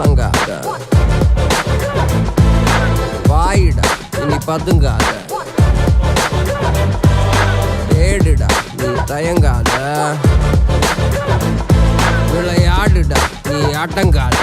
கலங்காத, வாயிடா இனி பதுங்காத, தேடுடா நீ தயங்காத, விளையாடுடா நீ அடங்காத.